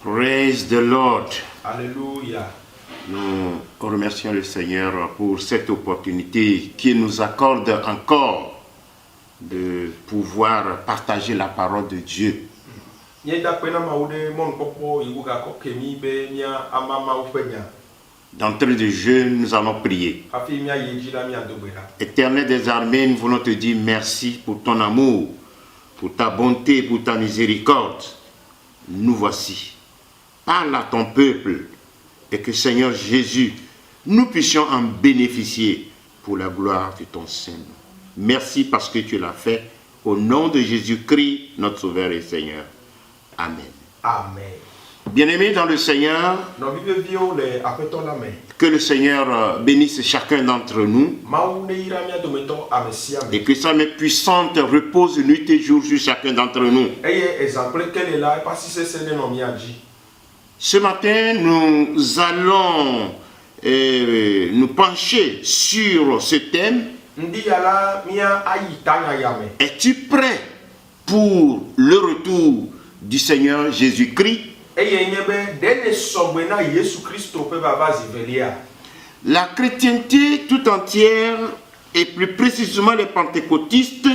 Praise the Lord. Alléluia. Nous remercions le Seigneur pour cette opportunité qu'il nous accorde encore de pouvoir partager la parole de Dieu. D'entrée de jeu, nous allons prier. Éternel des armées, nous voulons te dire merci pour ton amour, pour ta bonté, pour ta miséricorde. Nous voici. Parle à ton peuple et que Seigneur Jésus, nous puissions en bénéficier pour la gloire de ton Saint. Merci parce que tu l'as fait. Au nom de Jésus-Christ, notre Sauveur et Seigneur. Amen. Amen. Bien-aimés dans le Seigneur, que le Seigneur bénisse chacun d'entre nous et que sa main puissante repose nuit et jour sur chacun d'entre nous. Ce matin, nous allons nous pencher sur ce thème. Es-tu prêt pour le retour du Seigneur Jésus-Christ? La chrétienté tout entière, et plus précisément les pentecôtistes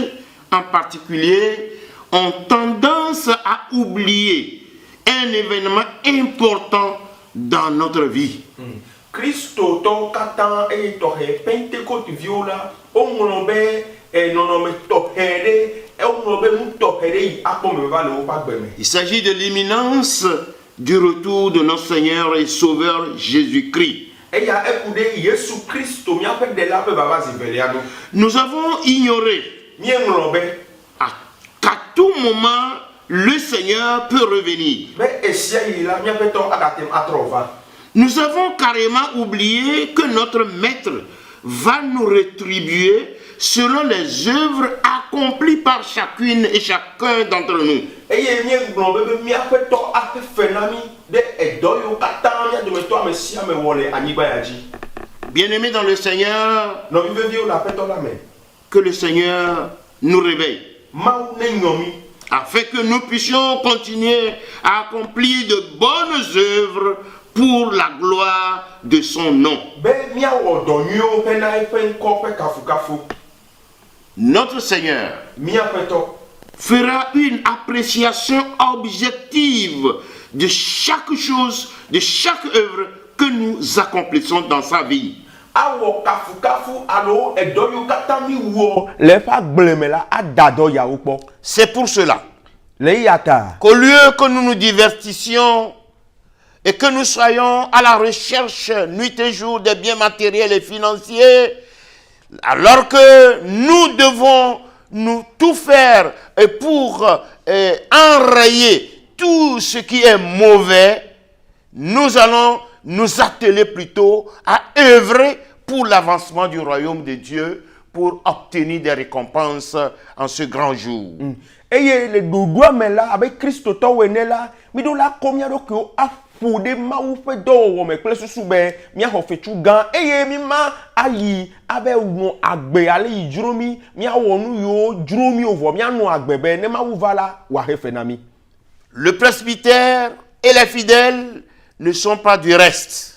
en particulier, ont tendance à oublier un événement important dans notre vie. Il s'agit de l'imminence du retour de notre Seigneur et Sauveur Jésus-Christ. Nous avons ignoré qu'à tout moment, le Seigneur peut revenir. Nous avons carrément oublié que notre Maître va nous rétribuer selon les œuvres accomplies par chacune et chacun d'entre nous. Bien-aimés dans le Seigneur, que le Seigneur nous réveille, afin que nous puissions continuer à accomplir de bonnes œuvres pour la gloire de son nom. Notre Seigneur fera une appréciation objective de chaque chose, de chaque œuvre que nous accomplissons dans sa vie. C'est pour cela qu'au lieu que nous nous divertissions et que nous soyons à la recherche nuit et jour des biens matériels et financiers, alors que nous devons nous tout faire pour enrayer tout ce qui est mauvais, nous allons nous atteler plutôt à œuvrer pour l'avancement du royaume de Dieu, pour obtenir des récompenses en ce grand jour. Et le doudou mais là avec Christ to wenela mi do la combien de que afude ma ou fait do me kle susu be mi a ho fetu gan eye mi ma ayi abe won agbe ale ijromi mi a wonu yo jromi ovo mi anu agbe be ne ma wu vala wa he fenami. Le presbytère et les fidèles ne sont pas du reste.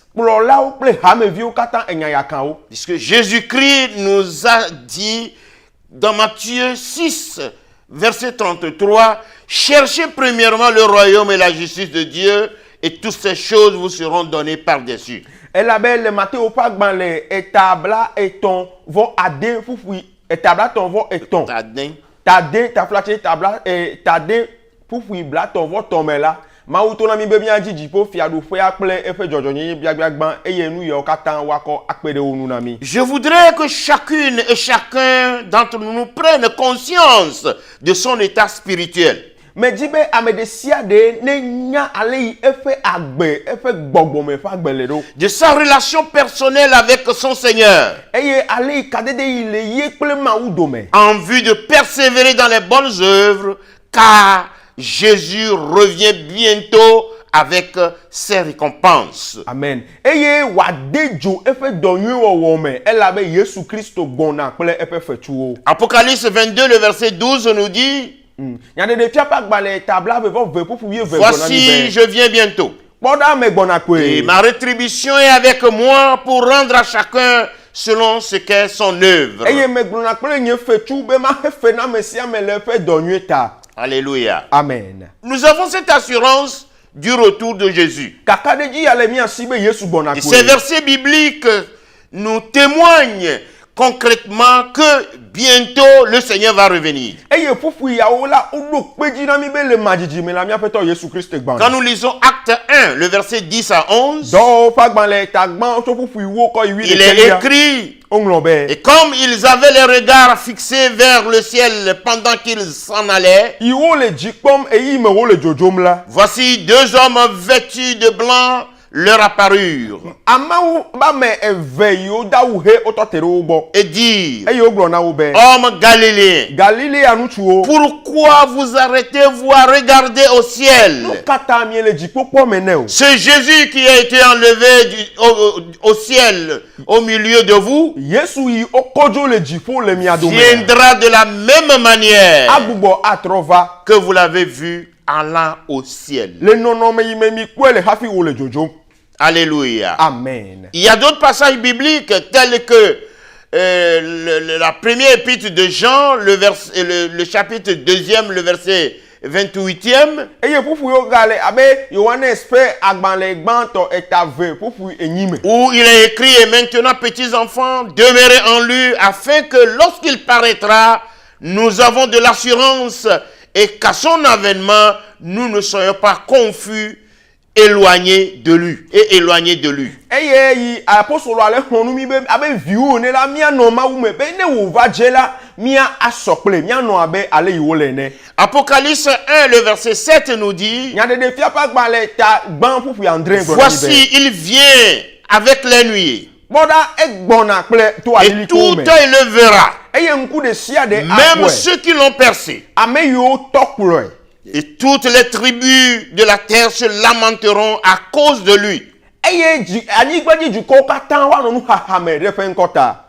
Puisque Jésus-Christ nous a dit dans Matthieu 6, verset 33, « Cherchez premièrement le royaume et la justice de Dieu, et toutes ces choses vous seront données par-dessus. » Je voudrais que chacune et chacun d'entre nous prenne conscience de son état spirituel. De sa relation personnelle avec son Seigneur. En vue de persévérer dans les bonnes œuvres, car Jésus revient bientôt avec ses récompenses. Amen. Apocalypse 22, le verset 12 nous dit, Nya de fia pa gbale tabla ve ve pour pouiller ve Voici, je viens bientôt. Boda me gbona Et kwe. ma rétribution est avec moi pour rendre à chacun selon ce qu'est son œuvre. Eye me gbona kwe nye fetu be ma fe na mesia me le fe donye ta. Alléluia. Amen. Nous avons cette assurance du retour de Jésus. Kaka de ji ale mi asibe Yesu gbona Et kwe. ces versets bibliques nous témoignent concrètement que bientôt le Seigneur va revenir. Eye fufu ya ola odo peji na mi be le majiji me la mi afeto Yesu Christ Quand gbana. nous lisons Acte 1, le verset 10 à 11, Do fa gbale ta gban so fufu iwo ko iwi il de est kelia. écrit: Onglobe. et comme ils avaient les regards fixés vers le ciel pendant qu'ils s'en allaient, Iwo le jikpom eyi me wo le jojom la. voici deux hommes vêtus de blanc leur apparurent Amawu ba me eve yo da wu he ototere ugbo. et dirent: Eye o gbona wo be. hommes galiléens, Galilée anutuo. pourquoi vous arrêtez-vous à regarder au ciel? Kata mi le jikpo po mene o. C'est Jésus qui a été enlevé au ciel au milieu de vous, Yesu yi okojo le jifo le mi adome. viendra de la même manière Agbugbo atrova. que vous l'avez vu allant au ciel. Le nonome yi me mi kwe le hafi wo le jojom. Alléluia. Amen. Il y a d'autres passages bibliques tels que la première épître de Jean, le chapitre 2e, le verset 28e, Eye fufu yo gale abe Yohanes pe agbanle gbanto etave fufu enyime. où il est écrit: et maintenant, petits enfants, demeurez en lui, afin que lorsqu'il paraîtra, nous avons de l'assurance et qu'à son avènement, nous ne soyons pas confus, éloignés de lui et éloignés de lui. Eye yi apostolo ale honu mi be abe viu ne la mia no ma wume be ne wo va jela mia asokle mia no abe ale yi wo le ne. Apocalypse 1, le verset 7 nous dit: Nya de fia pa gbanle ta gban fufu André gbona voici, il vient avec les nuées, Boda egbona kple to et adili tout ko me. œil le verra, Eye nku de sia de même akwe. ceux qui l'ont percé. Ame yo tokuro. Et toutes les tribus de la terre se lamenteront à cause de lui. Eye ji anigba ji ju ko katan wa no nu hahame de fe nkota.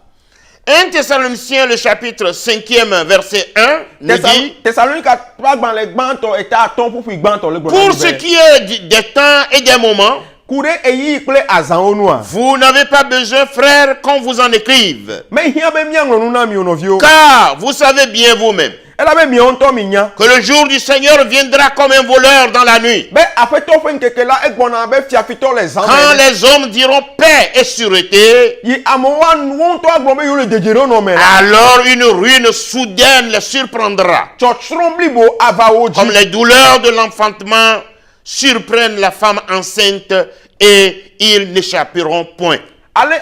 1 Thessaloniciens, le chapitre 5e, verset 1, nous dit: Thessalonica pa gbanle gbanto eta ton fufu gbanto le gbona. pour ce qui est des temps et des moments, Kure eyi kple azan onua. vous n'avez pas besoin, frères, qu'on vous en écrive. Me hia be mia ngonu na mi onovio. Car vous savez bien vous-même Ela be mi onto mi nya. que le jour du Seigneur viendra comme un voleur dans la nuit. Be afeto fe nkeke la egbona be fiafito les Quand amene. les hommes diront paix et sûreté, Yi amowa wonto agbome yo le dejero no me la. alors une ruine soudaine les surprendra. Chochron blibo ava oji. Comme les douleurs de l'enfantement surprennent la femme enceinte et ils n'échapperont point. Ale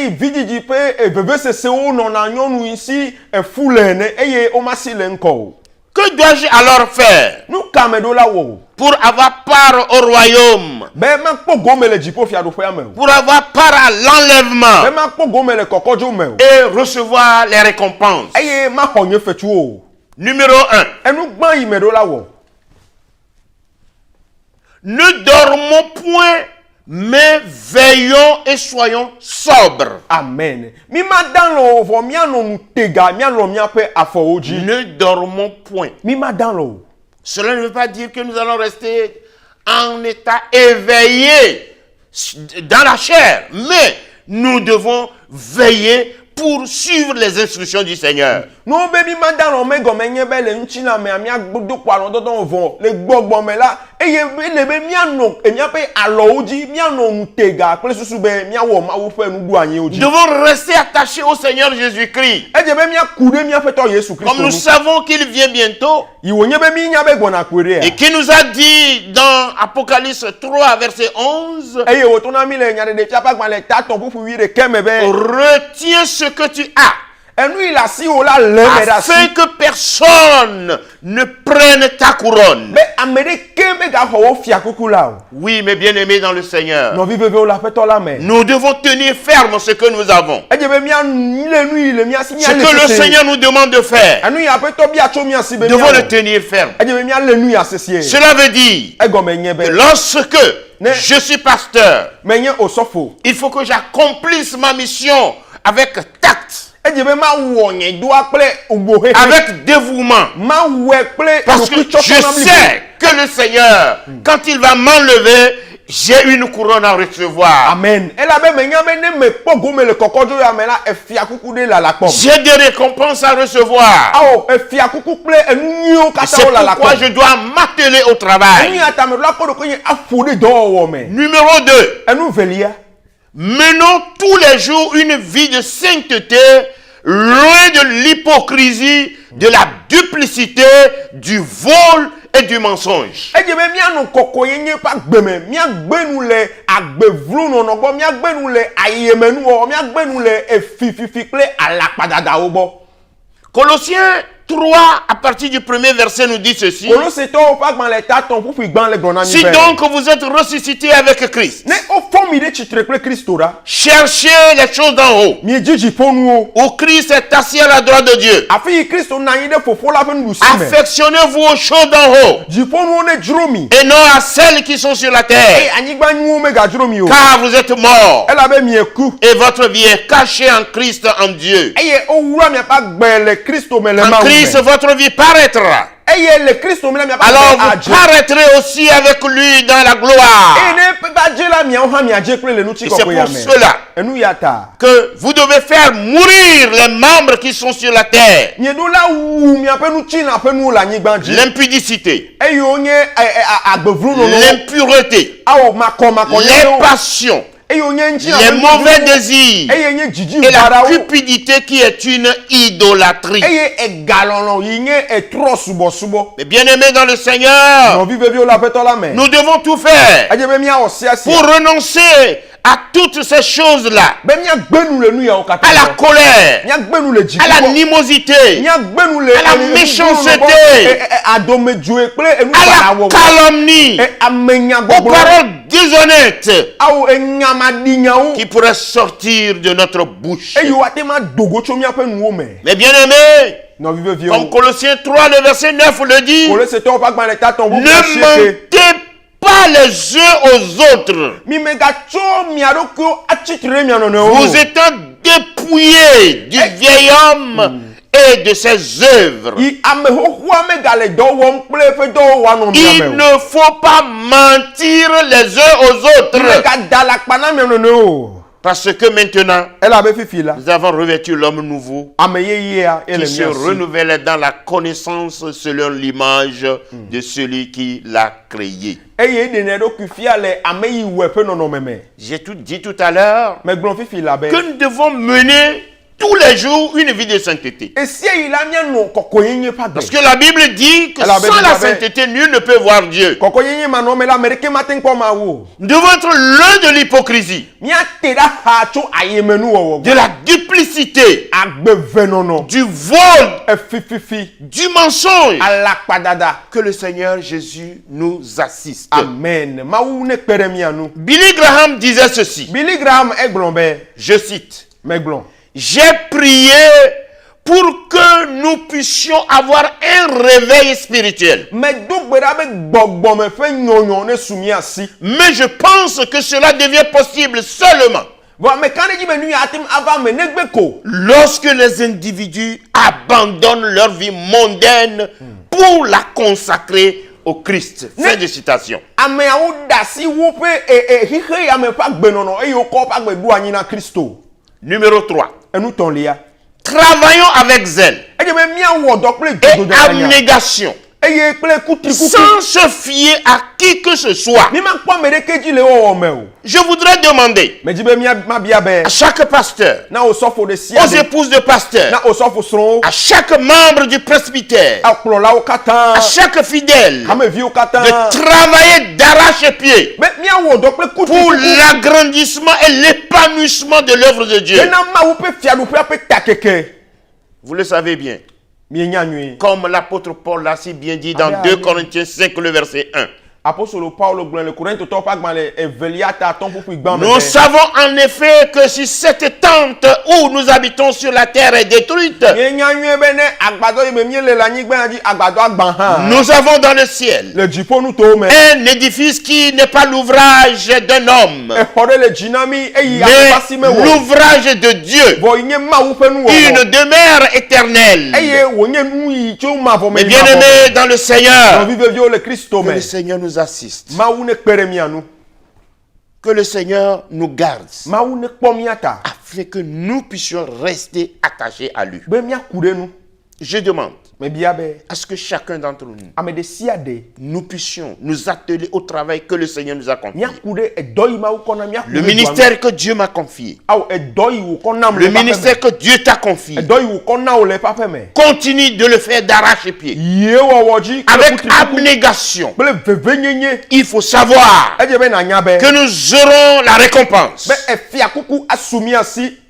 yi vidiji pe bebe sese o no na nyonu isi e fulene eye o masi le nko. Que dois-je alors faire Nu kamedo la wo. pour avoir part au royaume, Be ma kpo gome le jipo fiado fe ame. pour avoir part à Be l'enlèvement ma kpo gome le kokojo me. et recevoir les récompenses? Eye ma honye fetu o. Numéro 1. Enu gban yi medo la wo. Ne dormons point, mais veillons et soyons sobres. Amen. Mi ma dan lo vo mi ano nu tega mi ano mi ape afo oji. Ne dormons point. Mi ma dan lo. Cela ne veut pas dire que nous allons rester en état éveillé dans la chair, mais nous devons veiller pour suivre les instructions du Seigneur. No be mi ma dan lo me go me nye be le nchi na me ami agbodo kwa lo dodon vo le gbogbo me la eye be le be mi ano e mi ape alo oji mi ano nu tega ple susu be mi awo ma wo fe nu du anyi Nous oji. devons rester attachés au Seigneur Jésus-Christ. E je be mi akude mi afe to Yesu Christ. Comme nous savons qu'il vient bientôt Iwo nye be mi nya be gbona kwere et qui nous a dit dans Apocalypse 3, verset 11, eye wo to na mi le nya de fiapa gban le ta ton fufu wi de keme be. retiens ce que tu as, Enu ila si o la le me da si. afin que personne ne prenne ta couronne. Be amede keme ga ho fia kukula o. Oui, mes bien-aimés dans le Seigneur, No vive ve o la feto la me. nous devons tenir ferme ce que nous avons. E je be mi an le nu le mi asi mi Ce an le. que le Seigneur nous demande de faire, Anu ya pe to bi acho mi asi be. nous devons le tenir ferme. E je be mi an le nu ya sesie. Cela veut dire E go me nye que be. lorsque je suis pasteur, Me nye osofo. il faut que j'accomplisse ma mission avec tact. avec dévouement. Parce que je sais que le Seigneur, quand il va m'enlever, j'ai une couronne à recevoir. Amen. J'ai des récompenses à recevoir. C'est pourquoi je dois m'atteler au travail. Numéro 2. Menons tous les jours une vie de sainteté, loin de l'hypocrisie, de la duplicité, du vol et du mensonge. Colossiens 3, à partir du premier verset, nous dit ceci. Si donc vous êtes ressuscité avec Christ, cherchez les choses d'en haut, où Christ est assis à la droite de Dieu. Affectionnez-vous aux choses d'en haut, et non à celles qui sont sur la terre, car vous êtes morts, et votre vie est cachée en Christ en Dieu. En Christ, votre vie paraîtra. Alors vous paraîtrez aussi avec lui dans la gloire. Et c'est pour cela que vous devez faire mourir les membres qui sont sur la terre. L'impudicité, l'impureté, les passions, les mauvais désirs et la cupidité qui est une idolâtrie. Mais bien aimés dans le Seigneur, nous devons tout faire pour renoncer à toutes ces choses-là, à la colère, à la animosité, à la méchanceté, à la calomnie, aux paroles déshonnêtes qui pourraient sortir de notre bouche. Mais bien aimés, comme Colossiens 3, le verset 9 le dit, ne mentez pas les uns aux autres, vous étant dépouillés du vieil homme et de ses œuvres. Il ne faut pas mentir les uns aux autres, parce que maintenant, nous avons revêtu l'homme nouveau qui se renouvelle dans la connaissance selon l'image de celui qui l'a créé. J'ai tout dit tout à l'heure que nous devons mener tous les jours une vie de sainteté. Parce que la Bible dit que sans la sainteté, nul ne peut voir Dieu. Nous devons être loin de l'hypocrisie, de la duplicité, du vol, du mensonge. Que le Seigneur Jésus nous assiste. Amen. Billy Graham disait ceci. Je cite. J'ai prié pour que nous puissions avoir un réveil spirituel. Mais je pense que cela devient possible seulement lorsque les individus abandonnent leur vie mondaine pour la consacrer au Christ. Fin de citation. Numéro 3. Travaillons avec zèle et abnégation, sans se fier à qui que ce soit. Je voudrais demander à chaque pasteur, aux épouses de pasteurs, à chaque membre du presbytère, à chaque fidèle, de travailler d'arrache-pied pour l'agrandissement et l'épanouissement de l'œuvre de Dieu. Vous le savez bien. Comme l'apôtre Paul l'a si bien dit dans 2 Corinthiens 5, le verset 1. Apostolo Paulo gblɔ le Korintotɔwo ƒe agbalẽ evelia ta atɔ̃ ƒoƒoe gbã me. Nous savons en effet que si cette tente où nous habitons sur la terre est détruite, Mienya nyuie be ne agbadɔ yi me míele le anyigba dzi agbadɔ agbã hã. nous avons dans le ciel Le dziƒonu towo me. un édifice qui n'est pas l'ouvrage d'un homme, Exɔ ɖe le dzi na mi eyi mais akpasi me wɔ. l'ouvrage de Dieu, Vɔ yi nye Mawu ƒe nuwɔwɔ. une demeure éternelle. Eye wònye nu yi tso mavɔ me Mes yi mavɔ me. bien-aimés dans le Seigneur, Nɔvi veviwo le Kristo que me. le Seigneur nous assiste, Mawu ne kpe ɖe mia nu. que le Seigneur nous garde, Mawu ne kpɔ mia ta. afin que nous puissions rester attachés à lui. Be miaku ɖe nu. Je demande Mebia be à ce que chacun d'entre nous, ame ɖe sia ɖe nous puissions nous atteler au travail que le Seigneur nous a confié. miaku ɖe edɔ yi Mawu kɔ na miaku Le ɖe ministère que Dieu m'a confié, awo edɔ yi wòkɔ nam le le eƒe aƒe ministère que Dieu t'a confié, me. Edɔ yi wòkɔ na wò le eƒe aƒe me. continue de le faire d'arrache-pied, Yie wɔwɔ dzi kple avec kutrikuku, abnégation. kple vevenyenye. Il faut savoir Edze be nanya be que nous aurons la récompense. be efia kuku asu mia si.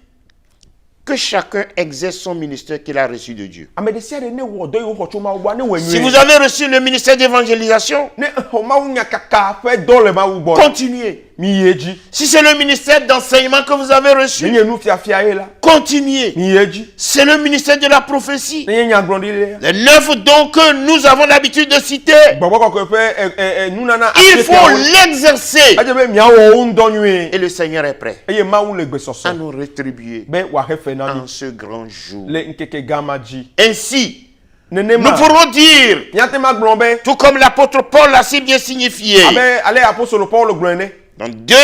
Que chacun exerce son ministère qu'il a reçu de Dieu. Ame ɖe sia ɖe ne wɔ dɔ yi woxɔ tso Mawu gbɔ ne wɔ Si vous nyuie. avez reçu le ministère d'évangélisation, Ne exɔ Mawu nyakaka ƒe dɔ le Mawu gbɔ. continuez. Mi yie dzi. Si c'est le ministère d'enseignement que vous avez Ne reçu, nye nufiafia ye la. continuez. Mi yie dzi. C'est le ministère de la prophétie. Ne nye nyagblɔɖi le. Les 9 dons que nous avons l'habitude de citer, Gbɔgbɔ kɔkɔe ƒe nunana il faut asiekeawo. l'exercer. Edze be miawɔ wo ŋdɔ nyuie. Et le Seigneur est prêt Eye Mawu le à gbesɔsɔ nous rétribuer be wòaxe fe na mi en ce grand jour. le nkeke gã ma dzi. Ainsi, nous Nenema pourrons dire, míate ma gblɔ be tout comme l'apôtre Paul l'a si bien signifié, abe ale apostolo Paulo gblɔe ne. dans 2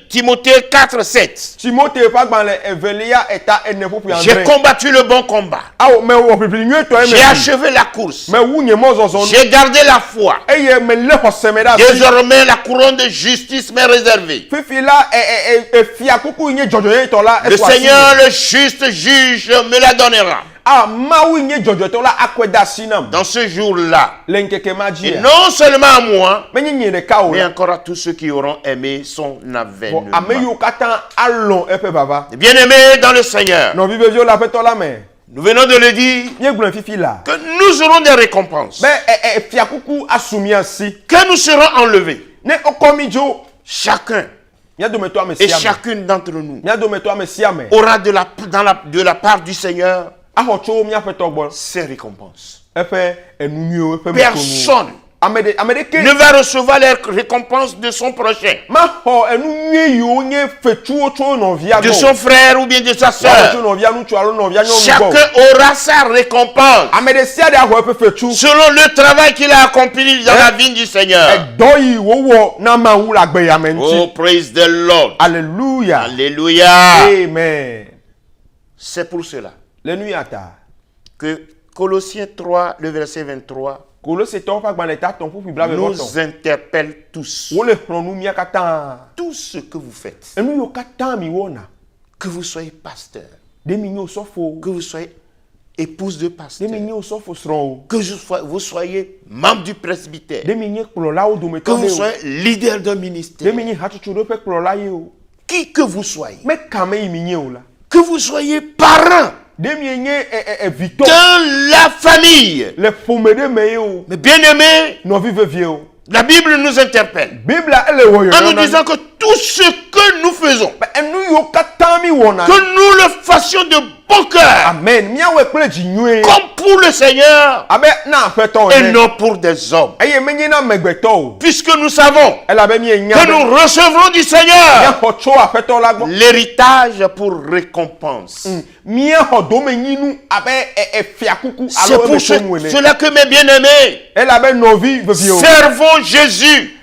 Timothée 4, 7, Timote ƒe agbalẽ evelia eta ene ƒoƒoe j'ai andre. combattu le bon combat, Awo mewɔ ʋiʋli nyuietɔ j'ai eme. achevé la course, Mewu nye mɔzɔzɔ nu. j'ai gardé la foi. Eye mele xɔse me ɖe asi. Désormais, la couronne de justice m'est réservée. Fifi la efia kuku yi nye dzɔdzɔyetɔ la Le esɔ asi Seigneur, me. le juste juge, me la donnera. Ah, Mawu yi nye dzɔdzɔyetɔ la akɔe de asi nam. Dans ce jour-là, Le nkeke ma et dzi. non seulement à moi, Menye nye ɖeka o mais la. encore à tous ceux qui auront aimé son Bon, avènement. ame yiwo katã alɔ̃ eƒe vava. Bien-aimés dans le Seigneur, Nɔvi veviwo le aƒetɔ la me. nous venons de le dire, Míegblɔe fifi la. que nous aurons des récompenses, Be efia kuku asu mia si. que nous serons enlevés. Ne wokɔ mi dzo. Chacun Mía dometɔ ame et sia me. chacune d'entre nous Mía dometɔ ame sia me. aura de la part du Seigneur Axɔ tso míaƒetɔ gbɔ. ses récompenses. Eƒe enu nyuiwo eƒe nukonuwo. Personne Ame ɖeke ne va recevoir les récompenses de son prochain, maxɔ enu nyui yiwo nye fetsuwo tso nɔvia de gbɔ. son frère ou bien de sa Woaxɔ tso sœur. nɔvia ŋutsu alo nɔvia nyɔnu gbɔ. Chacun aura sa récompense Ame ɖe sia ɖe axɔ eƒe fetsu. selon le travail qu'il a accompli dans la vie du Seigneur. Edɔ yi wowɔ na Mawu le agbeyame Oh, ŋuti. praise the Lord. Alléluia. Alléluia. Amen. C'est pour cela Le nu ya ta. que Colossiens 3, le verset 23, Kolosetɔwo ƒe agbalẽ ta tɔn ƒuƒui bla nous bɛbɔtɔ. interpelle tous. Wole xlɔ̃ nu mía katã. Tout ce que vous faites, Enu yiwo katã mi wɔna. que vous soyez pasteur, Ɖe mi nye wo sɔfo. que vous soyez épouse de Ɖe pasteur, mi nye wo sɔfo srɔ̃wo. que vous soyez membre du presbytère, Ɖe mi nye kplɔlawo que dometɔ vous ɖe o. soyez leader d'un Ɖe ministère, mi nye hatsotso ɖe ƒe kplɔla ye o. qui que vous soyez, Me kame yi mi nye o la. que vous soyez parent Ɖe mi nye vitɔ dans la famille. le ƒome ɖe me ye o. Mais bien aimé, Nɔvi vevie o. la Bible nous interpelle Biblia ele wɔ en nous yɔyɔ na. disant que tout ce que nous faisons, Enu yiwo katã mi wɔna. que nous le fassions de bon cœur, Amen. Míawɔe kple dzi nyuie. comme pour le Seigneur Abe na aƒetɔ et ene. non pour des hommes. Eye menye na amegbetɔ o. Puisque nous savons Elabe mienya que be nous recevrons du Seigneur míaxɔ tso aƒetɔ la gbɔ. l'héritage pour récompense. Míaxɔ domenyinu abe fiakuku C'est alo pour emetsonu ene. cela que mes bien-aimés, Elabe nɔvi vevie o. servons Jésus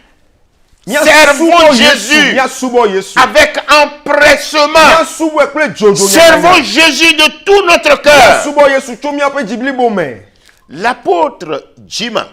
servons Jésus Míasubɔ Yesu. avec empressement. Míasubɔe kple dzodzo. Servons Jésus de tout notre cœur. Míasubɔ Yesu tso míaƒe dziblibo me. L'apôtre Jima,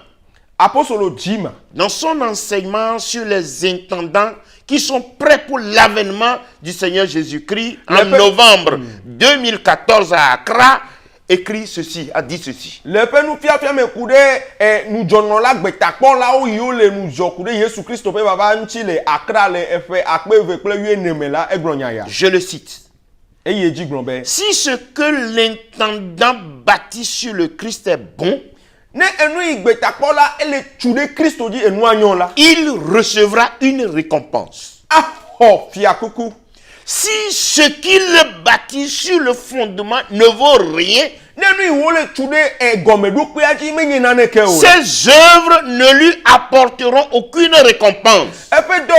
Apostolo Jima. dans son enseignement sur les intendants qui sont prêts pour l'avènement du Seigneur Jésus-Christ en novembre 2014 à Accra, écrit ceci, a dit ceci. Le ƒe nufiafia me ku ɖe nudzɔnɔla gbetakpɔlawo yiwo le nudzɔ ku ɖe Yesu Kristo ƒe vava ŋuti le Accra le eƒe akpe eve kple 14 me la egblɔ nya ya. Je le cite. Eye dzi gblɔ be Si ce que l'intendant bâtit sur le Christ est bon, Ne enu igbetakpo la ele tsude Kristo di enu anyo la. il recevra une récompense. Aho fiakuku. Si ce qu'il bâtit sur le fondement ne vaut rien, Nenu iwole tsude egomedukpe aji menye nane ke o. ses œuvres ne lui apporteront aucune récompense. Efe do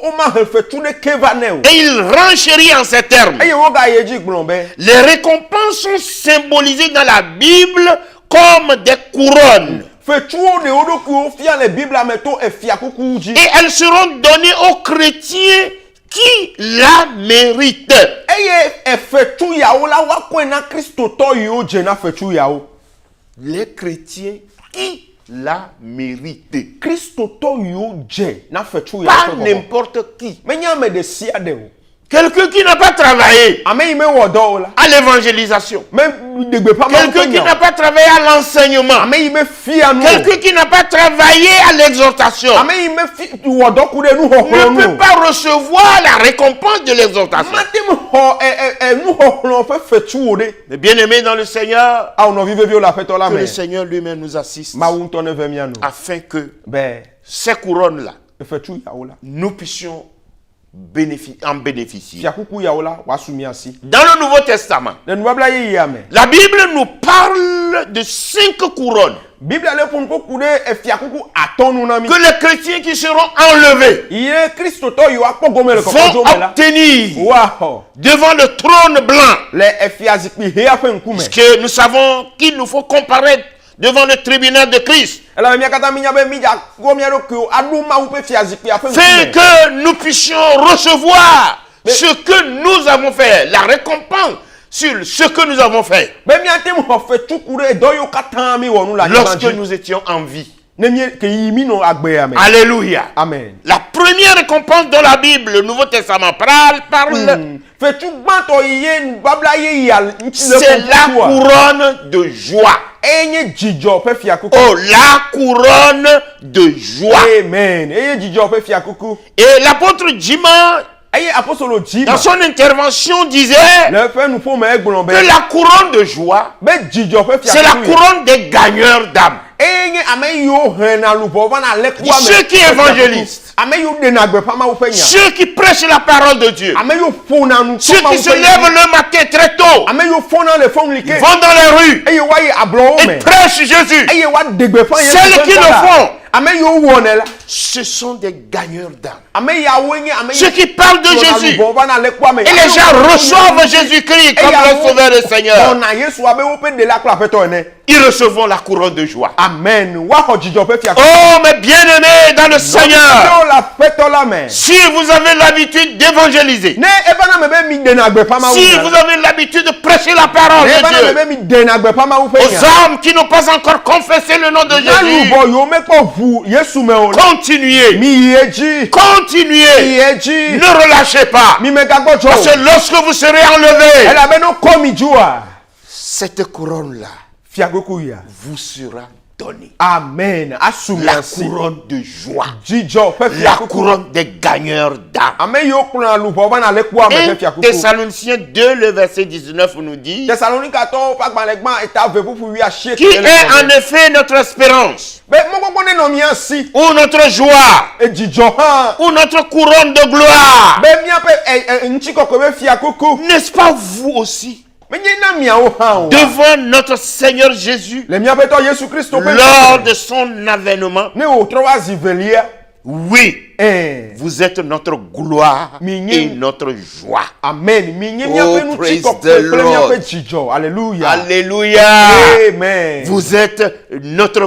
o ma hefe tsude kevane o. Et il renchérit en ces termes. Eye wo ga yeji gblombe. Les récompenses sont symbolisées dans la Bible comme des couronnes. Fetuo de odoku o fia le Bible ameto e fiakuku ji. Et elles seront données aux chrétiens qui la méritent. Eye e fetu yawo la wa kwena Kristo to yo je na fetu yawo. Les chrétiens qui la méritent. Kristo to yo je na fetu yawo. Pas n'importe qui. Menya me de sia de o. Quelqu'un qui n'a pas travaillé Ame me wodo la. à l'évangélisation. Même de gbe pa ma. Quelqu'un qui n'a pas travaillé à l'enseignement. Ame me fia no. Quelqu'un qui n'a pas travaillé à l'exhortation Ame me fi wodo ku de nu ho ne peut pas recevoir la récompense de l'exhortation. Matem ho nu ho fe fetu o de. Mais bien aimés dans le Seigneur, A ono vive la feto la que me. le Seigneur lui-même nous assiste Ma wunto ne ve miano. afin que Be ces couronnes-là, e fetu yawo la. nous puissions en bénéficier. Fiakuku yawo la wa sumi asi. Dans le Nouveau Testament, Le nwabla ye yame. la Bible nous parle de 5 couronnes Bible ale pour ko kude e fiakuku atonu na mi. que les chrétiens qui seront enlevés Iye Kristo to yo akpogome le vont kokojo me la. obtenir Wow. devant le trône blanc. Le e fiazikpi he afa nkume. Parce que nous savons qu'il nous faut comparaître devant le tribunal de Christ. Ela mi akata mi nyabe mi ja go mi ado ko adu ma wo pe fiazikpi afa Afin nkume. que nous puissions recevoir ce que nous avons fait, la récompense sur ce que nous avons fait Be mi atem ho fe tukure do yo katan mi wonu la lorsque nous étions en vie. Ne mi ke yimi no agbe ame. Alléluia. Amen. La première récompense dans la Bible, le Nouveau Testament parle, Fe tu gbanto iye babla ye ya c'est la couronne de joie. Enye jijo pe fiakuku. Oh, la couronne de joie. Amen. Eye jijo pe fiakuku. Et l'apôtre Jima, Eye apostolo Jima. dans son intervention, disait Le fait nous faut me gblombe. que la couronne de joie, Be jijo pe fiakuku. c'est la couronne des gagneurs d'âme. Enye ame yo hena lupo vana le kwa me. Ceux qui évangélisent. Ame yo de na gbe pama wo fenya. Ceux qui prêchent la parole de Dieu. Ame yo fona nu. Ceux qui se lèvent le matin très tôt, Ame yo fona le fon like. vont dans les rues Eye wa ye ablo et me. prêchent Jésus. Eye wa de gbe fa ye. Celles qui le font, Ame yo wona la. ce sont des gagneurs d'âme. Ame ya wenye ame. Ceux qui parlent de Jésus. Vana le kwa me. Et les gens reçoivent Jésus-Christ comme leur sauveur et Seigneur. Ona Yesu abe wo pe de la kwa feto ene. Ils recevront la couronne de joie. Amen. Wa ho jijo pe fiakuku. Oh, mes bien-aimés dans le Seigneur, La feto la me. si vous avez l'habitude d'évangéliser, Ne ebana me be mi de na gbe pama wo. si vous avez l'habitude de prêcher la parole Ne de ebana me Dieu be mi de na gbe pama wo aux fenya. âmes qui n'ont pas encore confessé le nom de Jésus, Bo yo me ko vu Yesu me o. continuez, Mi yeji. continuez, Yeji. ne relâchez pas. Mi me gagbojo. Parce que lorsque vous serez enlevés, Ela be no komi jua. cette couronne-là Fiakuku ya. vous sera donnée. Amen. Asumi La asi. couronne de joie, Jijo pe la fiakuku. couronne des gagneurs d'âme. Ame yo kuna lu bo bana le kwa me 1 pe fiakuku. Thessaloniciens 2, le verset 19 nous dit Thessalonica to pa gbanlegban eta ve pour wi a shake. qui est en effet notre espérance, Be mo gbogbo ne no mi asi. ou notre joie, E jijo ha. ou notre couronne de gloire. Be mi ape nchi koko be fiakuku. N'est-ce pas vous aussi, Me nye na mi a o ha o. devant notre Seigneur Jésus, Le mi ape to Yesu Kristo pe. lors de son avènement? Ne o trowa zivelia. Oui, vous êtes notre gloire et notre joie. Amen. Mi nye mi Oh, ape nu praise chi koko the pe mi Lord. ape jijo. Alléluia. Alléluia. Amen. Vous êtes notre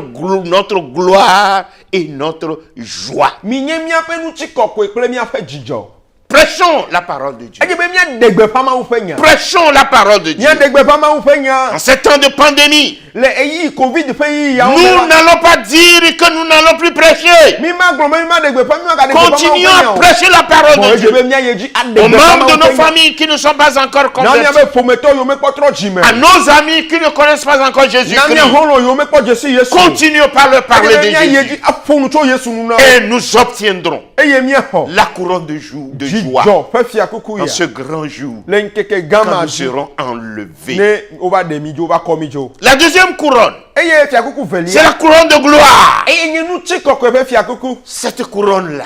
gloire et notre joie. Mi nye mi ape nu chi koko pe mi ape jijo. Prêchons la parole de Dieu. E je be mi degbe pama wo fenya. Prêchons la parole de Dieu. Mi degbe pama wo fenya. En ces temps de pandémie, Le eyi covid fe yi ya. nous n'allons pas dire que nous n'allons plus prêcher. Mi ma glombe mi ma degbe pama mi ma ga degbe pama wo Continuons fenya. à prêcher la parole de Je Dieu be mi yeji aux adegbe pama membres de wo nos fenya. familles qui ne sont pas encore Na mi convertis, abe fometo yo me potro jime. à nos amis qui ne connaissent pas encore Na mi Jésus-Christ. hono yo me po Jesu Yesu. Continuons par leur parler de Mi Jésus yeji afonu to Yesu nu na. et nous obtiendrons Eye mi ho. la couronne de joie Jijo fe fia kuku en ya. ce grand jour Le nkeke quand gama nous ji. serons enlevés. Ne over de mi jo over komi jo. La deuxième couronne, eye fiakuku velia C'est la couronne de gloire. eye nye nu tsi kɔkɔe ƒe fiakuku Cette couronne-là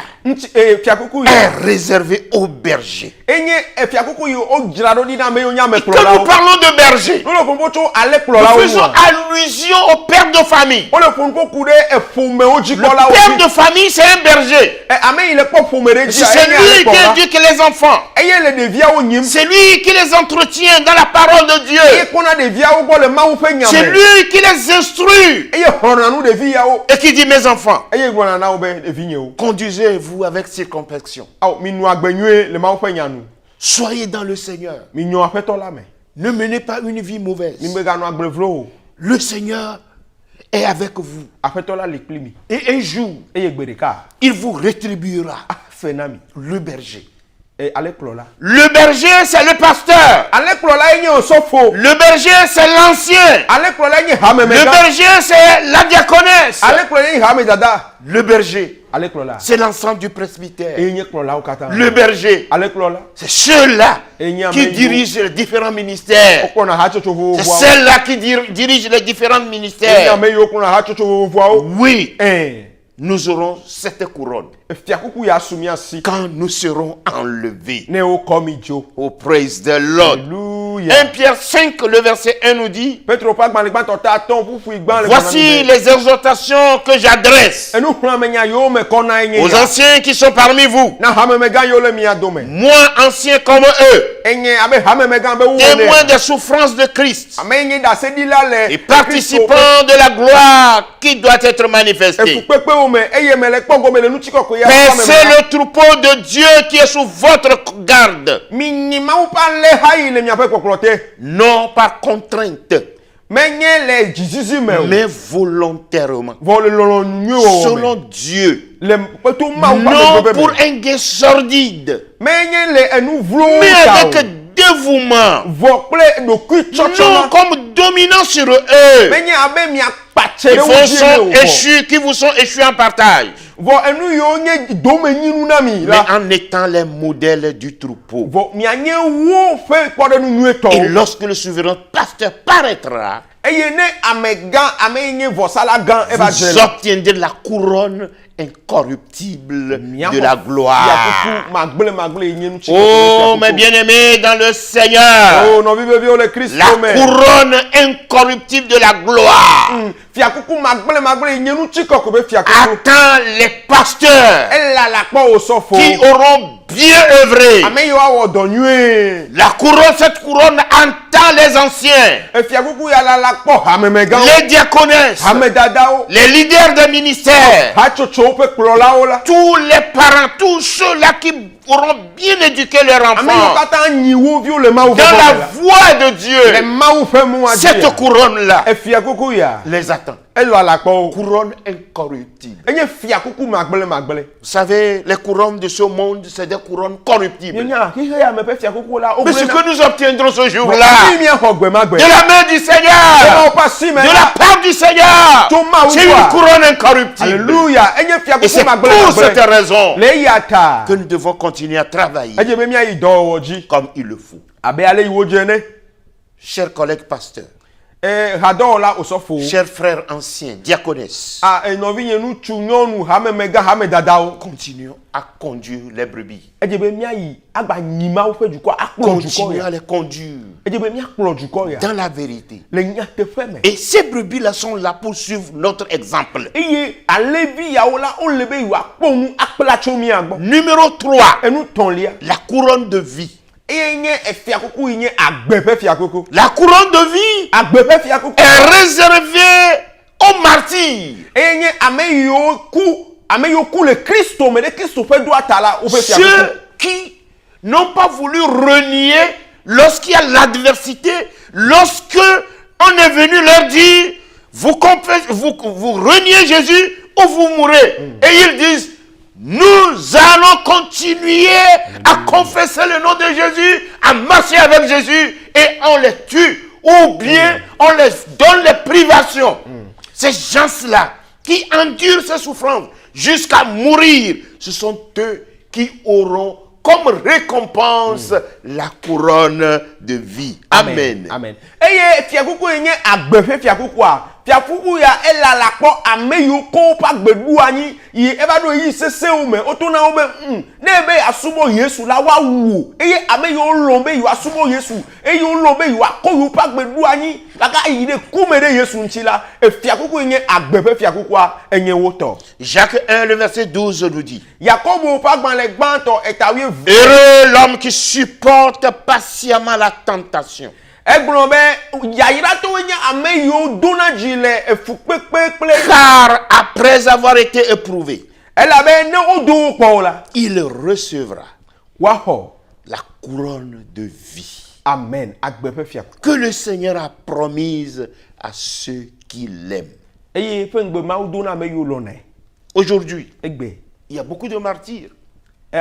fiakuku est yi réservée aux bergers. enye fiakuku yi o dzra ɖo ɖi na ame yiwo nye ame Quand nous kplɔlawo parlons de berger, wole ƒoƒo tso ale nous kplɔlawo faisons ŋua allusion au père de famille. wole ƒoƒo ku ɖe eƒomewo Le dzikpɔlawo père dzi de famille, c'est un berger. ame yi le kpɔ ƒome ɖe dzia C'est enye ale lui qui kplɔla éduque les enfants. eye le ɖeviawo nyim C'est lui qui les entretient dans la parole de eye Dieu. kpɔna ɖeviawo gbɔ le mawu ƒe nya C'est me lui qui les instruit eye xlɔna nu ɖevi yawo et qui dit, mes enfants, eye gblɔna na wo be ɖevi nyewo conduisez-vous avec circonspection. awo minu agbe nyuie le mawu ƒe nya nu Soyez dans le Seigneur. minyɔ aƒetɔ la me Ne menez pas une vie mauvaise. mimeganɔ agble vlo o Le Seigneur est avec vous. aƒetɔ la li kpli mi Et un jour, eye gbe ɖeka il vous rétribuera. afe na mi Le berger. ale kplɔla Le berger, c'est le pasteur. ale kplɔla ye nye osɔfo Le berger, c'est l'ancien. ale kplɔla ye nye Le hamemegã berger, c'est la diaconesse. ale kplɔla ye nye hamedada Le berger, ale kplɔla c'est l'ensemble du presbytère. eye nye kplɔlawo katã Le berger, ale kplɔla c'est ceux-là Et n'y a qui même dirigent les différents ministères. wokplɔna hatsotso C'est vovovoawo ceux-là qui dirigent les différents eye ministères. ame yiwo kplɔna hatsotso vovovoawo Oui, nous aurons cette couronne fiakuku ya su mia si quand nous serons enlevés. ne wokɔ mi dzo Oh, praise the Lord. 1 Alléluia. Pierre 5, le verset 1 nous dit, Petro ƒe agbalẽgbãtɔ ta atɔ̃ ƒuƒui gbã le voici les exhortations que j'adresse enu xlẽmenya yiwo me kɔna enye aux ya anciens qui sont parmi vous, na hamemegã yiwo le mia dome moi ancien comme eux, enye abe hamemegã be témoins wone des souffrances de Christ ame nye ɖaseɖila le et participants de la gloire qui doit être manifestée. efukpekpewo me eye mele kpɔ gome le nutsikɔkɔe ya Paissez le troupeau de Dieu qui est sous votre garde, minyi mawu ƒe alẽha le miaƒe kpɔkplɔ te non par contrainte, menye le dzizizi me o mais volontairement, vɔ le lɔlɔ nyuiwo selon me Dieu, le kpeto mawu ƒe non amegbebe pour me un gain sordide, menye le enu vlowo mais ta o avec dévouement, vɔ kple ɖokui non tsɔtsɔna comme dominant sur eux. menye abe miakpatse Qui ɖe wo vous dzi sont ene o vɔ échus, qui vous sont échus en partage, vɔ enu yiwo nye domenyinu na mi mais la en étant les modèles du troupeau. vɔ mianye wo ƒe kpɔɖenu Et nyuietɔwo lorsque le souverain pasteur paraîtra, eye ne amegã ame yi nye vɔsala gã eva vous dze la obtiendrez la couronne incorruptible miaxɔ de la gloire. fiakuku magble yi nye nutsi Oh, mes bien-aimés dans le Seigneur, oh nɔvi veviwo le kristu la me couronne incorruptible de la gloire fiakuku magble yi nye nutsi kɔkɔ be fiakuku attend les pasteurs elala kpɔ wo sɔfo qui auront bien œuvré. ame yiwo awɔ dɔ nyuie La couronne, cette couronne entend les anciens, efiakuku ya lala kpɔ hamemegãwo les diaconesses, hamedadawo les leaders des ministères, hatsotsowo ƒe kplɔlawo la tous les parents, tous ceux-là qui auront bien éduqué leurs ame yiwo enfants katã nyi wo viwo le mawu dans ƒe la la voie de le Dieu. mawu ƒe mɔa Cette dzi couronne-là efiakuku ya les attend. elɔ ala kpɔ wo Couronne incorruptible. enye fiakuku magble Vous savez, les couronnes de ce monde, c'est des couronnes corruptibles. nyanya xixe ya me ƒe fiakuku la Mais ce wogblẽ que nous obtiendrons ce na jour-là, miaxɔ gbemagbe de la main du emawo Seigneur, ƒe asi me de la la part du Seigneur, To mawu c'est une quoi? couronne incorruptible. Alléluia enye Et fiakuku c'est magble pour cette magble raison le eya ta que nous devons continuer à travailler edze be miayi dɔwɔwɔ dzi comme il le faut. abe ale yi wo dze ene Chers collègues pasteurs, hadɔwɔla osɔfo chers frères anciens, diaconesses, nɔvi nye nutsu nyɔnu hamemegã hamedadawo continuons à conduire les brebis. edze be miayi agba nyi mawu ƒe dukɔ akplɔ dukɔ Continuons ya à les conduire edze be miakplɔ dukɔ ya dans la vérité. le nyateƒe me Et ces brebis-là sont là pour suivre notre exemple. eye alevi yawo la wole be yewoakpɔ nu akpla tso mia gbɔ Numéro 3, enu tɔ̃lia la couronne de vie. eye nye fiakuku yi nye agbe ƒe fiakuku La couronne de vie agbe ƒe fiakuku est réservée aux martyrs. eye nye ame yiwo ku le kristo me ɖe kristo ƒe doa ta la woƒe fiakuku Ceux qui n'ont pas voulu renier lorsqu'il y a l'adversité, lorsque on est venu leur dire, vous reniez Jésus ou vous mourrez. Et ils disent, nous allons continuer à confesser le nom de Jésus, à marcher avec Jésus, et on les tue, ou bien on les donne les privations. Ces gens-là qui endurent ces souffrances jusqu'à mourir, ce sont eux qui auront comme récompense la couronne de vie. Amen. amen eye fiakuku yi nye agbe ƒe fiakukua fiakuku ya ela la kpɔ ame yiwo ko pa gbedu anyi yi eva do yi sesewo me o to na wo be ne be asubo Yesu la wa wu eye ame yiwo lɔn be yi wa subo Yesu eye wo lɔn be yi wa ko yiwo pa gbedu anyi la ka yi de kume de Yesu ŋuti la fiakuku nye agbe ƒe fiakukua enye wo tɔ. Jacques 1 le verset 12 nous dit. Yakobo ƒe agbalẽ gbãtɔ etawie. Heureux l'homme qui supporte patiemment la tentation. Egblɔ be yayratɔwoe nye ame yiwo dona dzi le efukpekpe kple. Car après avoir été éprouvé, elabe ne wodo wo kpɔ o la. il recevra woaxɔ la couronne de vie. Amen. Agbe ƒe fiakuku. Que le Seigneur a promise à ceux qui l'aiment. Eye ƒe ŋgbe Mawu dona ame yiwo lɔnɛ. Aujourd'hui, Egbe. il y a beaucoup de martyrs. Et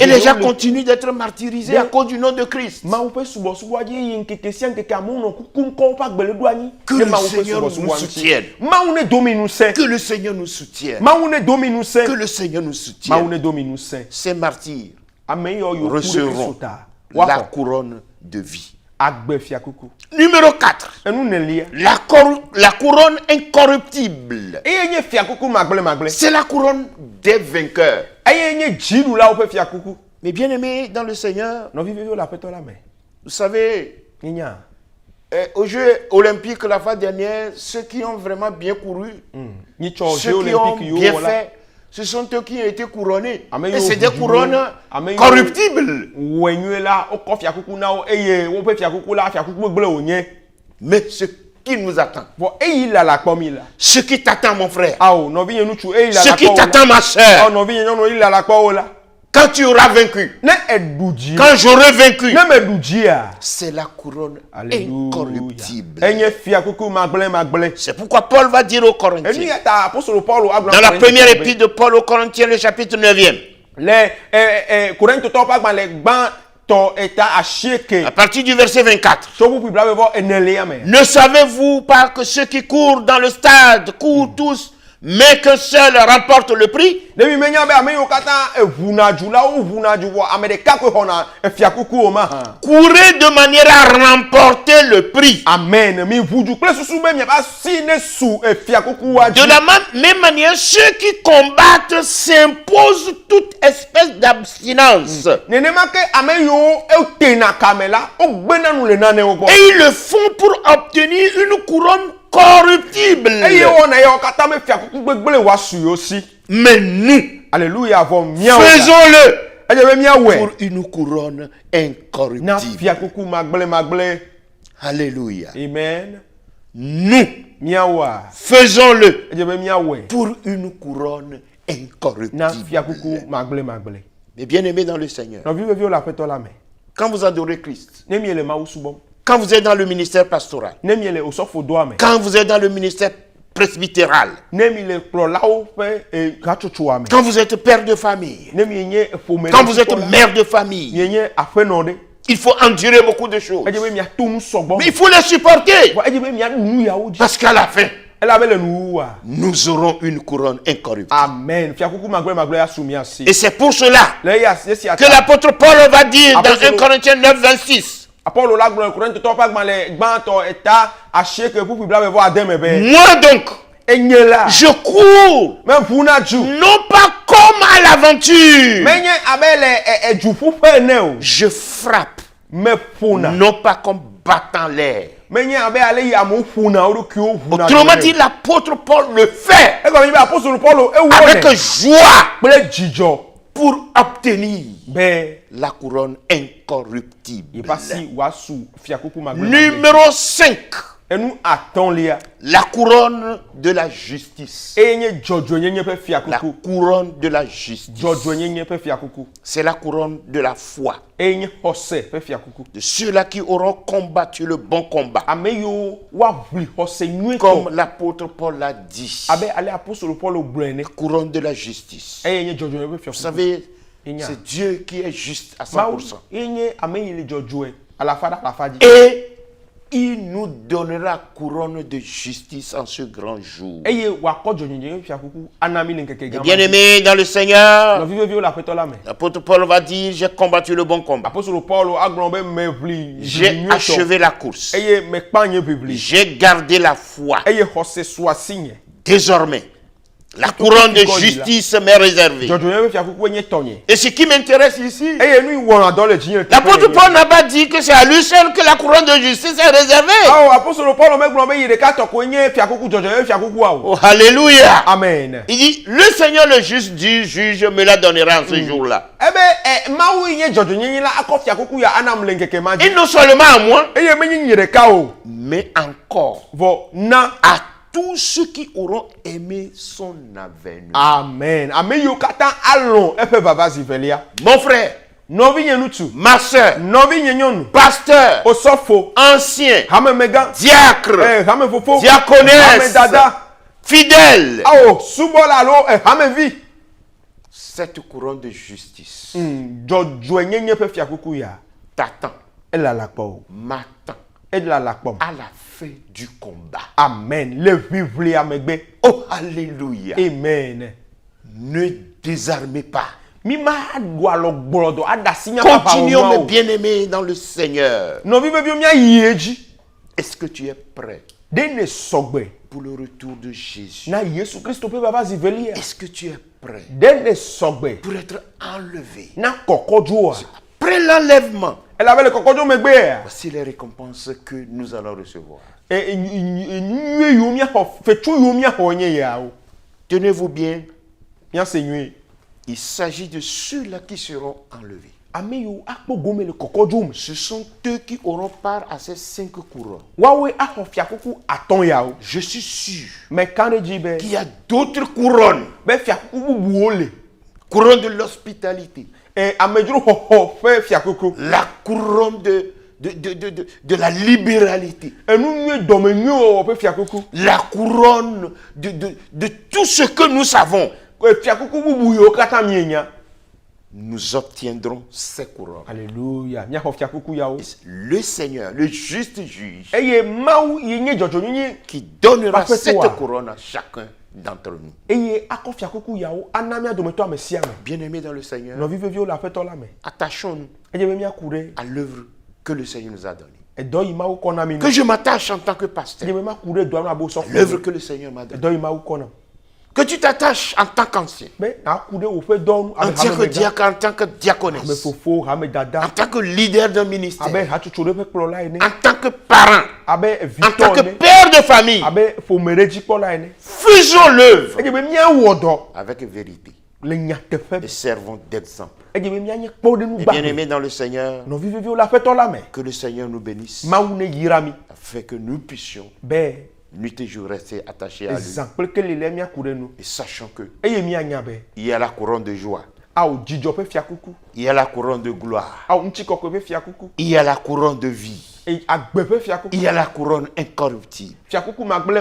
les gens continuent d'être martyrisés à cause du nom de Christ. Que le Seigneur nous soutienne. Que le Seigneur nous soutienne. Que le Seigneur nous soutienne. Ces martyrs recevront la couronne de vie. Numéro 4. La couronne incorruptible. C'est la couronne des vainqueurs. Mais bien aimé dans le Seigneur, vous savez, aux Jeux olympiques la fois dernière, ceux qui ont vraiment bien couru, ceux qui ont bien fait, ce sont eux qui ont été couronnés. Et c'est des couronnes corruptibles. Mais ce qui nous attend, ce qui t'attend mon frère, ce qui t'attend ma soeur, quand tu auras vaincu, quand j'aurai vaincu, c'est la couronne incorruptible. C'est pourquoi Paul va dire aux Corinthiens, dans la première épître de Paul aux Corinthiens, le chapitre 9e, à partir du verset 24. Ne savez-vous pas que ceux qui courent dans le stade courent tous, mais qu'un seul remporte le prix? Courez de manière à remporter le prix. Amen. De la même manière, ceux qui combattent s'imposent toute espèce d'abstinence. Et ils le font pour obtenir une couronne corruptible. Mais nous, alléluia, faisons-le pour une couronne incorruptible. Alléluia. Amen. Nous, faisons-le pour une couronne incorruptible. Mais bien aimé dans le Seigneur, quand vous adorez Christ, quand vous êtes dans le ministère pastoral, quand vous êtes dans le ministère presbytéral, quand vous êtes père de famille, quand vous êtes mère de famille, il faut endurer beaucoup de choses. Mais il faut les supporter. Parce qu'à la fin, nous aurons une couronne incorruptible. Amen. Et c'est pour cela que l'apôtre Paul va dire dans 1 Corinthiens 9, 26. Moi donc, je cours, non pas comme à l'aventure. Je frappe, non pas comme battant l'air. Autrement dit, l'apôtre Paul le fait avec joie pour obtenir la couronne incorruptible. Numéro 5. La couronne de la justice. La couronne de la justice. C'est la couronne de la foi. De ceux-là qui auront combattu le bon combat. Comme l'apôtre Paul l'a dit. Couronne de la justice. Vous savez, c'est Dieu qui est juste à 100%. Et il nous nous donnera couronne de justice en ce grand jour. eye wakɔ dzɔnyinyi fiakuku anami le nkeke gã ma. Bien-aimés dans le Seigneur, Nɔviveviwo le aƒetɔ la me. l'apôtre Paul va dire, j'ai combattu le bon combat. Apostolo Paulo agblɔ be meʋli J'ai achevé la course. eye mekpa nye ʋiʋli J'ai gardé la foi. eye xɔse su asi nye. Désormais, la couronne de justice m'est réservée. Dzɔdzɔnye be fiakuku nye tɔnye. Et ce qui m'intéresse ici, eye nu wɔna dɔ le dzi nye. l'apôtre Paul n'a pas dit que c'est à lui seul que la couronne de justice est réservée. Awo apostolo Paulo megblɔ be yi ɖeka tɔ koe nye fiakuku dzɔdzɔnye fiakuku awo. Oh, alléluia. Amen. Il dit, le Seigneur le juste du juge me la donnera en ce jour-là. Ebe mawu yi nye dzɔdzɔnyenyi la akɔ fiakuku ya anam le nkeke ma Et dzi. non seulement à moi, Eye menye nye ɖeka o. mais encore Vɔ na. à tous ceux qui auront aimé son avènement. Amen. Ame yiwo katã alɔ̃ eƒe vava zi velia. Mon frère, Nɔvi nye ŋutsu. ma soeur, Nɔvi nye nyɔnu. pasteur, Osɔfo. ancien, Hamemegã. diacre, Hamefofo. diaconesse, Hamedada. fidèle. Awo subɔla alo hamevi. Cette couronne de justice Dzɔdzɔenyenye ƒe fiakuku ya. t'attend, Ele alakpɔ o. m'attend Ele alakpɔm. à la fin du combat. Amen. Le ʋiʋlia megbe. Oh, alléluia. Amen. Ne désarmez pas. Mi ma do alɔ gblɔdɔ aɖasi nya papa Continuons, mes o. bien-aimés, dans le Seigneur. Nɔviveviwo mía yi edzi. Est-ce que tu es prêt De ne sɔgbe pour le retour de Jésus? na Yesu Kristo ƒe vava zi velia. Est-ce que tu es prêt De ne sɔgbe pour être enlevé? na kɔkɔdzoa. Après l'enlèvement, Elabe le kɔkɔdzo megbea. voici les récompenses que nous allons recevoir. Nyuie yiwo míaxɔ fetu yiwo míaxɔ nye yawo. Tenez-vous bien, Míase nyuie. il s'agit de ceux-là qui seront enlevés. Ame yiwo akpɔ gome le kɔkɔdzo me. Ce sont eux qui auront part à ces 5 couronnes. Woawoe axɔ fiakuku atɔ̃ yawo. Je suis sûr Meka ɖe dzi be qu'il y a d'autres couronnes. fiakuku bubuwo le. Couronne de l'hospitalité. Amedzro xɔxɔ ƒe fiakuku. La couronne de la libéralité. Enu nyuie dɔme nyuie wɔwɔ ƒe fiakuku. La couronne de tout ce que nous savons. Fiakuku bubu yiwo katã mienya. Nous obtiendrons ces couronnes. Alléluia. Míaxɔ fiakuku yawo. Le Seigneur, le juste juge, Eye Mawu yi nye dzɔdzɔnyinyi. qui donnera Parfait, cette toi. couronne à chacun d'entre nous. Eye akɔ fiakuku yawo ana mía dometɔ ame sia ame. Bien-aimés dans le Seigneur, Nɔviveviwo le aƒetɔ la me. attachons-nous Edze be míaku ɖe à l'œuvre que le Seigneur nous a donnée. edɔ yi Mawu kɔ na mi. Que je m'attache en tant que Edze pasteur be maku ɖe dɔa nu abo sɔfo. l'œuvre que le Seigneur m'a donnée. Edɔ yi Mawu kɔ na. Que tu t'attaches en tant qu'ancien, Be aku ɖe woƒe dɔnu en tant que diacre, en tant que ame diaconesse, fofo, ame en dada, tant que leader d'un abe ministère, hatsotso ɖe ƒe kplɔla ene, en tant que parent, abe en tant vitɔ que ene, père de famille. abe ƒome ɖe dzikpɔla ene. Faisons l'œuvre Edze be míawɔ dɔ avec vérité le nyateƒe. et servons d'exemple. Edze be míanye kpɔɖenu Et gbagbe. bien-aimés dans le Seigneur, Nɔviveviwo le aƒetɔ la me. que le Seigneur nous bénisse Mawu ne yra mi afin que nous puissions be nuit et jour rester attachés à lui. zã kple kele le míaku ɖe nu. Et sachant que Eye míanya be il y a la couronne de joie, awo dzidzɔ ƒe fiakuku, il y a la couronne de gloire, awo ŋutikɔkɔe ƒe fiakuku, il y a la couronne de vie, eye agbe ƒe fiakuku, il y a la couronne incorruptible, fiakuku magble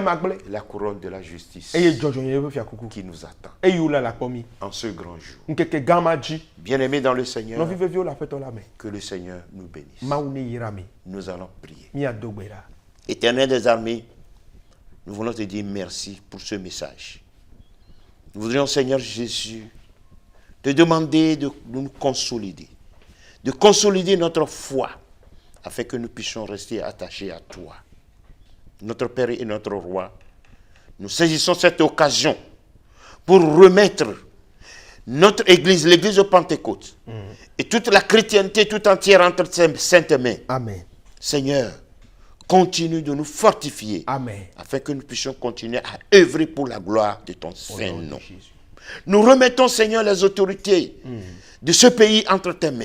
et la couronne de la justice eye dzɔdzɔnyenye ƒe fiakuku. qui nous attend Eye wo le lakpɔ mi. en ce grand jour. Nkeke gã ma dzi. Bien-aimés dans le Seigneur, Nɔviveviwo le aƒetɔ la me. que le Seigneur nous bénisse. Mawu ne yra mi. Nous allons prier. Míado gbe ɖa. Éternel des armées, nous voulons te dire merci pour ce message. Nous voudrions, Seigneur Jésus, te demander de nous consolider, de consolider notre foi, afin que nous puissions rester attachés à toi. Notre Père et notre Roi, nous saisissons cette occasion pour remettre notre Église, l'Église de Pentecôte, et toute la chrétienté tout entière entre tes saintes mains. Amen. Seigneur, continue de nous fortifier, Amen. afin que nous puissions continuer à œuvrer pour la gloire de ton Au saint nom de nom. Jésus. Nous remettons, Seigneur, les autorités de ce pays entre tes mains.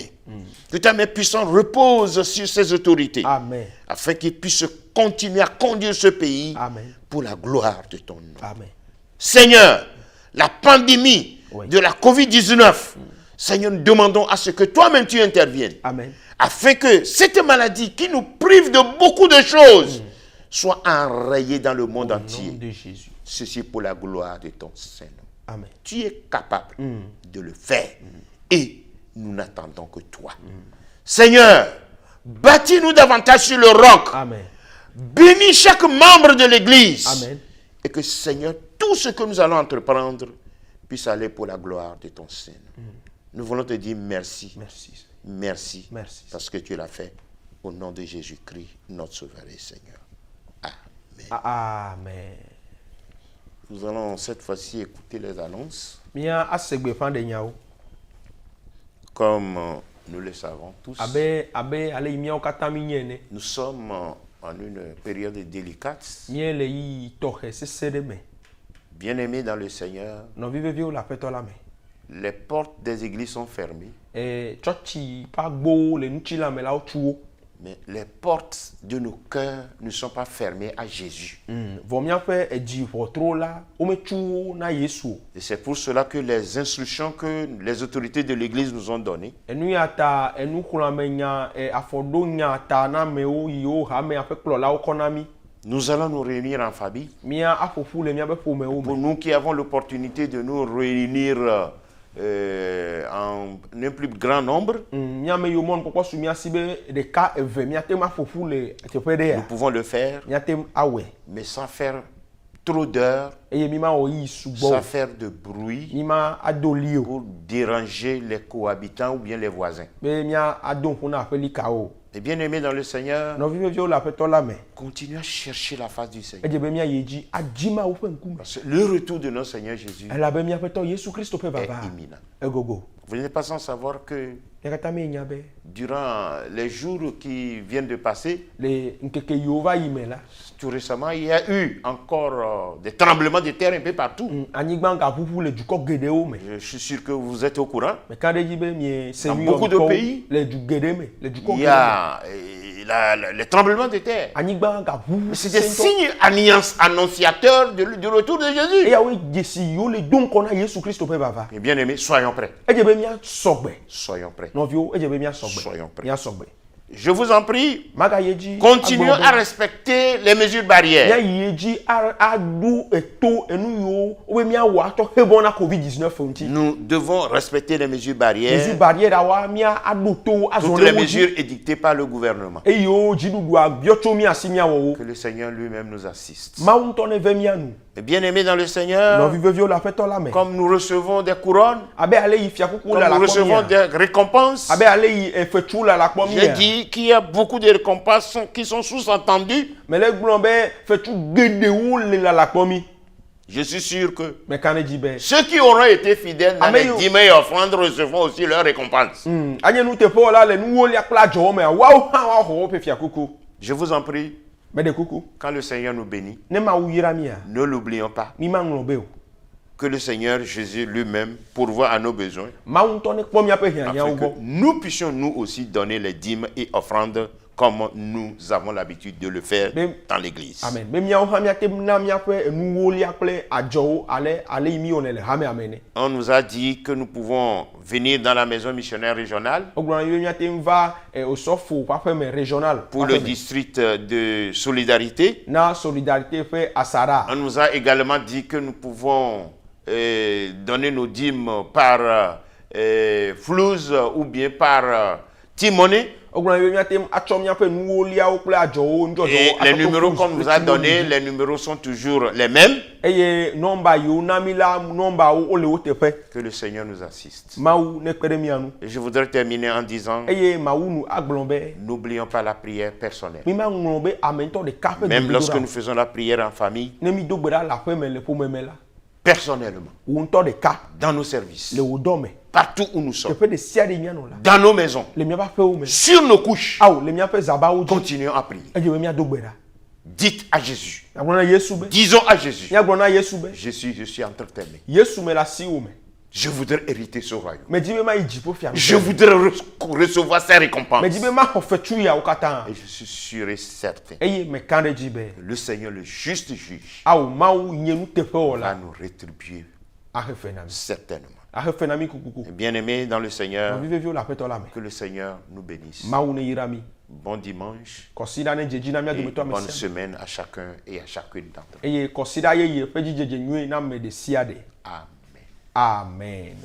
Que ta main puissante repose sur ces autorités, Amen. afin qu'ils puissent continuer à conduire ce pays Amen. pour la gloire de ton nom. Amen. Seigneur, la pandémie Oui. de la COVID-19, Seigneur, nous demandons à ce que toi-même tu interviennes, Amen. afin que cette maladie qui nous prive de beaucoup de choses soit enrayée dans le monde Au nom entier. de Jésus. Ceci pour la gloire de ton Saint-Nom. Amen. Tu es capable de le faire et nous n'attendons que toi. Seigneur, bâtis-nous davantage sur le roc. Amen. Bénis chaque membre de l'Église. Amen. Et que, Seigneur, tout ce que nous allons entreprendre puisse aller pour la gloire de ton Seigneur. Nous voulons te dire merci. Merci. Merci. Merci. Parce que tu l'as fait au nom de Jésus-Christ, notre Sauveur et Seigneur. Amen. Amen. Nous allons cette fois-ci écouter les annonces. Mia asegbe fan de nyao. Comme nous le savons tous, Abe ale mia okata mi nyene. nous sommes en une période délicate. Mie le yi tohe sesede me. Bien-aimés dans le Seigneur, No vivevio la feto la me. les portes des églises sont fermées, Chochi pa gbo le nchi la me la otuo. mais les portes de nos cœurs ne sont pas fermées à Jésus. Vo mia fe eji votro la o me tuo na Yesu. Et c'est pour cela que les instructions que les autorités de l'église nous ont données, Enu ya ta enu kula me nya afodo nya ta na me o yo ha me afe klo la o konami. nous allons nous réunir en famille. Mia afofu le mia be fo me o Pour me. nous qui avons l'opportunité de nous réunir en un plus grand nombre, Mia me yo mon poko su mia sibe de ka eve mia te ma fofu le te fe de nous ya. pouvons le faire, Mia te awe. mais sans faire trop d'heures, Eye mi ma o yi subo. sans faire de bruit Mi ma adoli o. pour déranger les cohabitants ou bien les voisins. Be mia adon funa afe li ka o. Et bien aimés dans le Seigneur, No vivevio la feto la me. continuez à chercher la face du Seigneur. Eje be mia yeji ajima o fe nkume. Parce que le retour de notre Seigneur Jésus Ela be mia feto Yesu Kristo pe est baba. imminent. Egogo. Vous n'êtes pas sans savoir que Yakata me nyabe. durant les jours qui viennent de passer, Le nkeke yova yimela. tout récemment, il y a eu encore des tremblements de terre un peu partout. Anyigba nka fufu le duko gede o me. Je suis sûr que vous êtes au courant. Me kade jibe mi semi beaucoup de pays, le du gede me, le duko Il y gede. a les tremblements de terre. Anyigba nka fufu. C'est des signes annonciateurs du retour de E Jésus. ya we jesi yo le don kona Yesu Kristo pe baba. Et bien aimés, soyons prêts. Eje be mia sogbe. Soyons prêts. Novio eje be mia sogbe. Soyons prêts. Mia sogbe. Je vous en prie, Maga yeji. continuez à respecter les mesures Ya barrières. yeji adu eto enu yo o be mia wa to hebona COVID-19 fonti. Nous devons respecter les mesures Yesu barrières, barrière awa mia adu to toutes azole les wo. mesures édictées par le gouvernement. E yo jidudu abiocho mi asimia wo. Que le Seigneur lui-même nous assiste. Maun to ne ve mia nu. Et bien aimés dans le No Seigneur, vivevio la feto la me. comme nous recevons des couronnes, Abe ale yi fiakuku comme la la nous recevons komia. des récompenses, Abe ale yi efetu la la j'ai komia. dit qu'il y a beaucoup de récompenses qui sont sous-entendues. Mais le glon be fetu gede wo le la komi. Je suis sûr que Me kane jibe. ceux qui auront été fidèles dans Amen. les dîmes et offrandes recevront aussi leurs récompenses. Anye nu te fo la le nu wo li akla jo me wa ha wa ho pe fiakuku. Je vous en prie, Me de kuku. quand le Seigneur nous bénit, Ne ma wu yira mi a. ne l'oublions pas Mi ma nglo be o. que le Seigneur Jésus lui-même pourvoit à nos besoins, Ma un to ne kpo mi ape hian ya afin que ugo. nous puissions nous aussi donner les dîmes et offrandes comme nous avons l'habitude de le faire Mais- dans l'église. Amen. Me mi a ha mi ate na mi ape nu wo li akle ajo ale mi o ne le ha me amene. On nous a dit que nous pouvons venir dans la maison missionnaire régionale Ogbo yo mi ate mva o sofo pa fe me régional. pour le district de solidarité. Na solidarité fait Asara. On nous a également dit que nous pouvons donner nos dîmes par flouze ou bien par T-money. Ogbo yo mi ate acho mi ape nu wo li a o kle ajo o njo Et les numéros qu'on nous a donnés, les numéros sont toujours les mêmes. Eye number yo na mi la number o le o te fe. Que le Seigneur nous assiste. Mawu ne kpere mi anu. Et je voudrais terminer en disant, Eye mawu nu aglombe. n'oublions pas la prière personnelle. Mi ma ngombe amento de kafe. Même lorsque nous faisons la prière en famille, ne mi dogbera la fe me le po me la. personnellement, Wo nto de ka dans nos services, le wo dome. partout où nous Te sommes, fe de sia de miano la. dans nos maisons, Le mi ba fe o me. sur nos couches, Aw le mi ape zaba o ji. continuons à prier. Eje mi adogbera. Dites à Jésus, Ya gbona Yesu be. disons à Jésus, Ya gbona Yesu be. je suis entre tes mains. Yesu me la si o me. Je voudrais hériter ce royaume. Me jibe ma ijipo fia. Je voudrais recevoir ces récompenses. Me jibe ma ho fetu ya o kata. Et je suis sûr et certain Eye me kande jibe. que le Seigneur, le juste juge, Aw mawu nyenu te fe o va la. nous rétribuer Ahe fe na mi. certainement. Ahe fe na mi kukuku. Bien-aimés dans le Seigneur, Vive vio la feto la me. que le Seigneur nous bénisse. Mawu ne yira mi. Bon dimanche Consider ne jeji na mi et adometo ame bonne se. semaine à chacun et à chacune d'entre Eye consider ye ye fe jeje nyue na me de siade. vous. Amen. Amen.